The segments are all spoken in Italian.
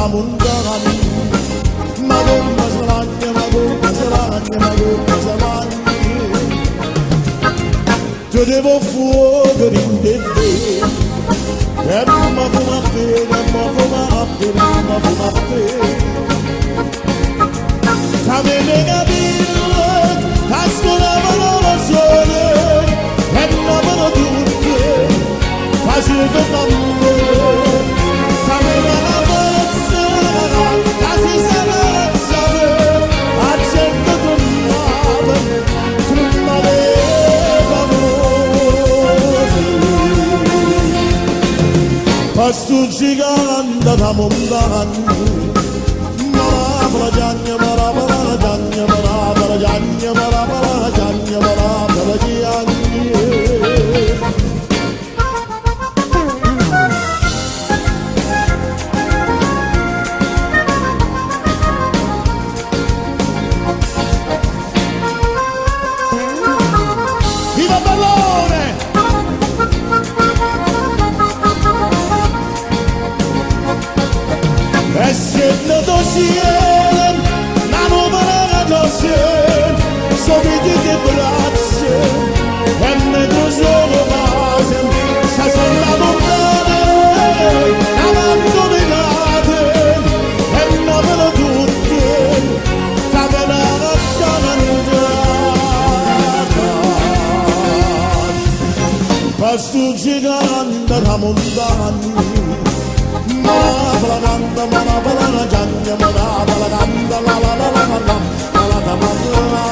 damundan Madonna saragna, madonna saragna, madonna saragna Te devo fuoco in te E ma fuma te, ma fuma te, ma fuma te T'avete capito, ascoltavano la sole E andavano tutte, facevano tante T'aveva la forza, la si salazza Accendo tornava Pastucci canta da montagna Marabala giagna, marabala giagna, marabala giagna, marabala giagna, marabala giagna Viva Bellone! E se ne dosien, la nuova dosien, so vedi che braccia, e ne dosolo vasen, sa son la montana, avanto di nate, e navano tutte, stavano a canandata. Pastucci canta da montagna, Marabala canta, marabala giagna, marabala canta, la la la la la la la la la la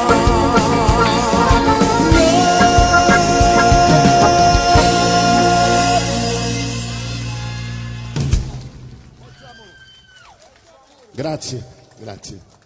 Grazie, grazie.